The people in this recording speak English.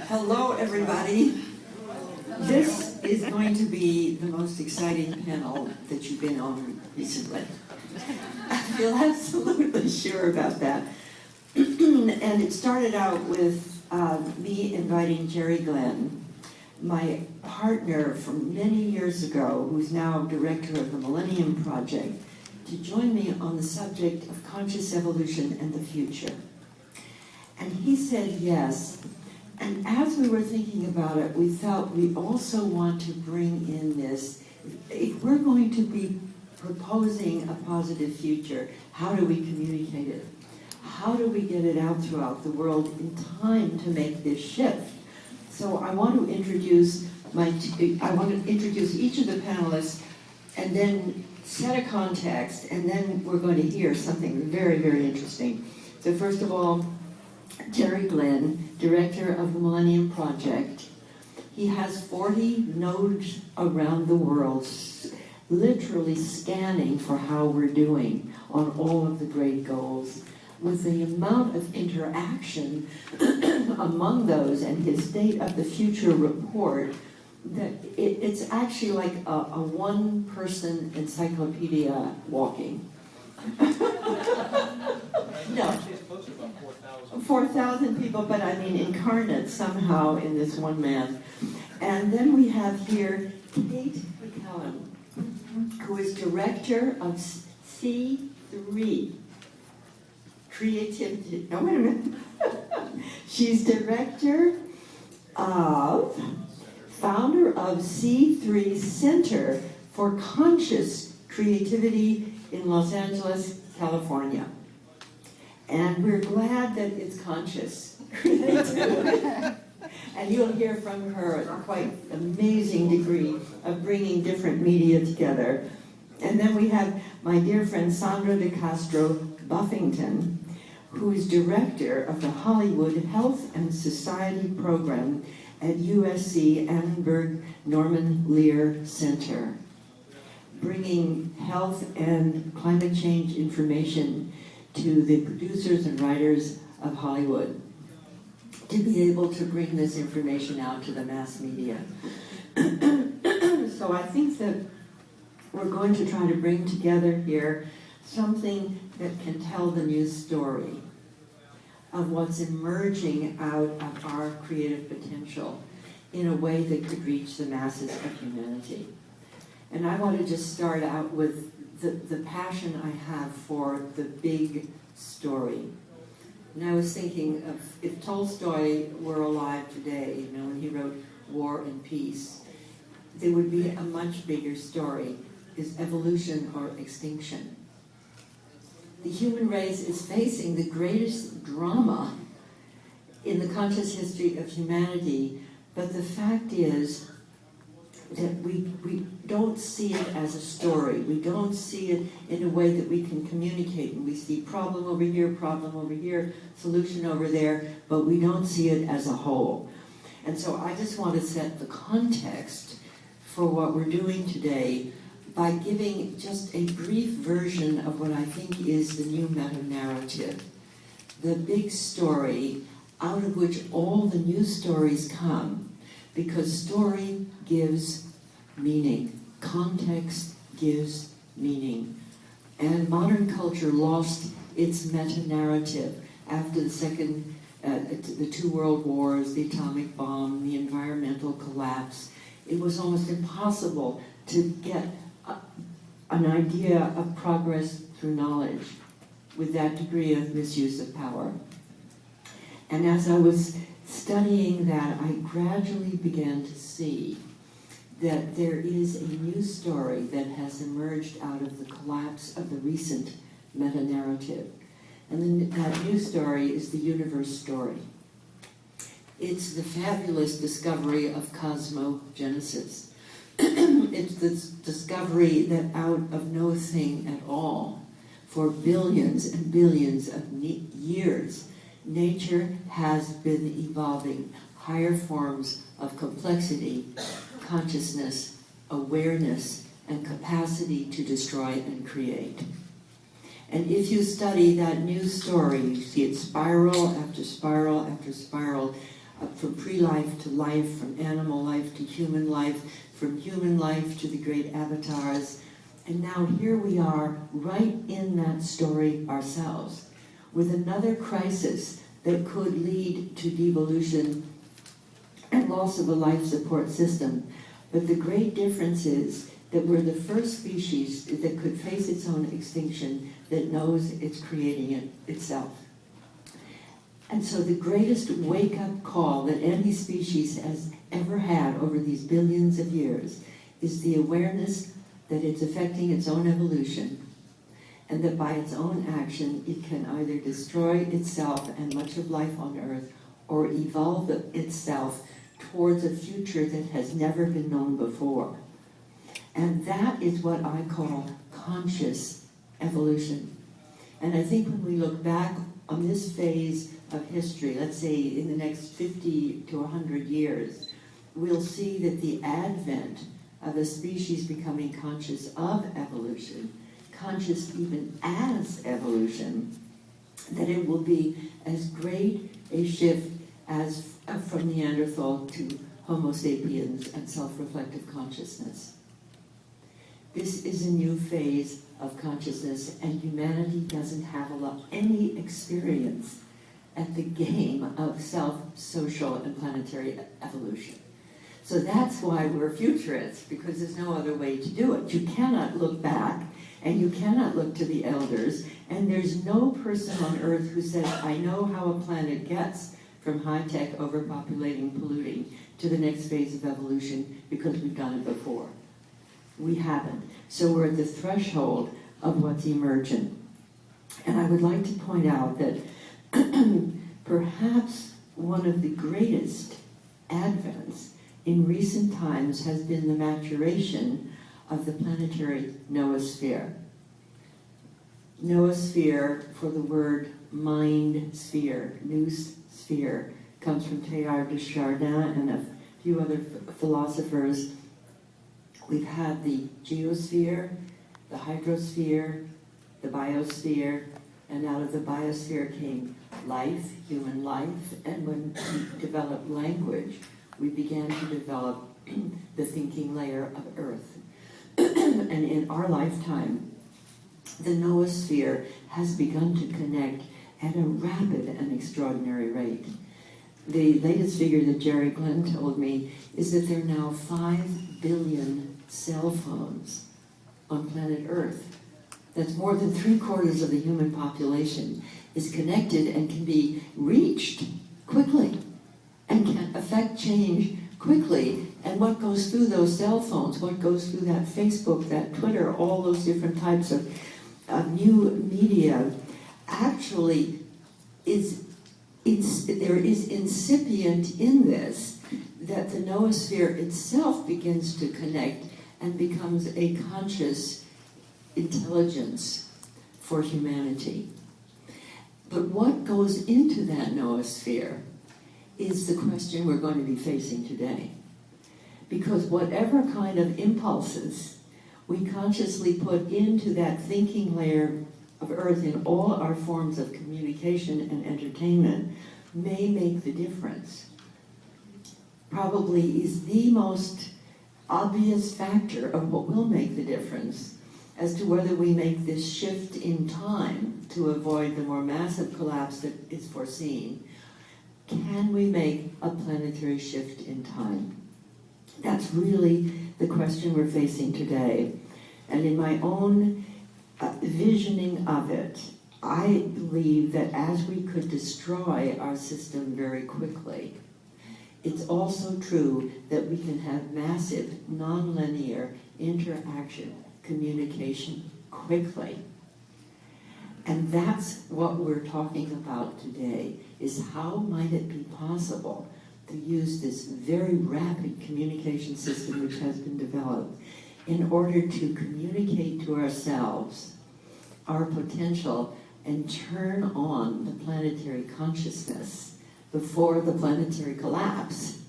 Hello, everybody. This is going to be the most exciting panel that you've been on recently. I feel absolutely sure about that. And it started out with me inviting Jerry Glenn, my partner from many years ago, who's now director of the Millennium Project, to join me on the subject of conscious evolution and the future. And he said yes. And as we were thinking about it, we felt we also want to bring in this. If we're going to be proposing a positive future, how do we communicate it? How do we get it out throughout the world in time to make this shift? So I want to introduce each of the panelists and then set a context, and then we're going to hear something very, very interesting. So first of all, Jerry Glenn, director of the Millennium Project. He has 40 nodes around the world, literally scanning for how we're doing on all of the great goals. With the amount of interaction among those and his State of the Future report, that it's actually like a one-person encyclopedia walking. No. 4,000 people, but I mean incarnate somehow in this one man. And then we have here Kate McCallum, who is director of C3 Creativity. No, wait a minute. She's founder of C3 Center for Conscious Creativity in Los Angeles, California. And we're glad that it's conscious. And you'll hear from her a quite amazing degree of bringing different media together. And then we have my dear friend Sandra de Castro Buffington, who is director of the Hollywood Health and Society Program at USC Annenberg Norman Lear Center, bringing health and climate change information to the producers and writers of Hollywood to be able to bring this information out to the mass media. So I think that we're going to try to bring together here something that can tell the news story of what's emerging out of our creative potential in a way that could reach the masses of humanity. And I want to just start out with the passion I have for the big story. And I was thinking of if Tolstoy were alive today, when he wrote War and Peace, there would be a much bigger story. Is evolution or extinction? The human race is facing the greatest drama in the conscious history of humanity, but the fact is that we don't see it as a story. We don't see it in a way that we can communicate. And we see problem over here, solution over there, but we don't see it as a whole. And so I just want to set the context for what we're doing today by giving just a brief version of what I think is the new meta-narrative, the big story out of which all the news stories come, because story gives meaning, context gives meaning. And modern culture lost its meta-narrative after the two world wars, the atomic bomb, the environmental collapse. It was almost impossible to get an idea of progress through knowledge with that degree of misuse of power. And as I was studying that, I gradually began to see that there is a new story that has emerged out of the collapse of the recent meta-narrative. And then that new story is the universe story. It's the fabulous discovery of cosmogenesis. It's the discovery that out of no thing at all, for billions and billions of years, nature has been evolving higher forms of complexity, consciousness, awareness, and capacity to destroy and create. And if you study that new story, you see it spiral after spiral after spiral from pre-life to life, from animal life to human life, from human life to the great avatars. And now here we are, right in that story ourselves, with another crisis that could lead to devolution and loss of a life support system. But the great difference is that we're the first species that could face its own extinction, that knows it's creating it itself. And so the greatest wake-up call that any species has ever had over these billions of years is the awareness that it's affecting its own evolution, and that by its own action it can either destroy itself and much of life on Earth, or evolve itself towards a future that has never been known before. And that is what I call conscious evolution. And I think when we look back on this phase of history, let's say in the next 50 to 100 years, we'll see that the advent of a species becoming conscious of evolution, conscious even as evolution, that it will be as great a shift as from Neanderthal to Homo sapiens and self-reflective consciousness. This is a new phase of consciousness, and humanity doesn't have any experience at the game of social, and planetary evolution. So that's why we're futurists, because there's no other way to do it. You cannot look back, and you cannot look to the elders, and there's no person on Earth who says, I know how a planet gets from high-tech, overpopulating, polluting, to the next phase of evolution, because we've done it before. We haven't. So we're at the threshold of what's emergent. And I would like to point out that perhaps one of the greatest advents in recent times has been the maturation of the planetary noosphere. Noosphere, for the word mind sphere, nous sphere, comes from Teilhard de Chardin and a few other philosophers. We've had the geosphere, the hydrosphere, the biosphere, and out of the biosphere came life, human life, and when we developed language, we began to develop the thinking layer of Earth. And in our lifetime, the noosphere has begun to connect at a rapid and extraordinary rate. The latest figure that Jerry Glenn told me is that there are now 5 billion cell phones on planet Earth. That's more than 3/4 of the human population is connected and can be reached quickly and can affect change quickly. And what goes through those cell phones, what goes through that Facebook, that Twitter, all those different types of new media, actually there is incipient in this that the noosphere itself begins to connect and becomes a conscious intelligence for humanity. But what goes into that noosphere is the question we're going to be facing today. Because whatever kind of impulses we consciously put into that thinking layer of Earth in all our forms of communication and entertainment may make the difference. Probably is the most obvious factor of what will make the difference as to whether we make this shift in time to avoid the more massive collapse that is foreseen. Can we make a planetary shift in time? That's really the question we're facing today. And in my own visioning of it, I believe that as we could destroy our system very quickly, it's also true that we can have massive, nonlinear interaction, communication quickly. And that's what we're talking about today, is how might it be possible to use this very rapid communication system which has been developed in order to communicate to ourselves our potential and turn on the planetary consciousness before the planetary collapse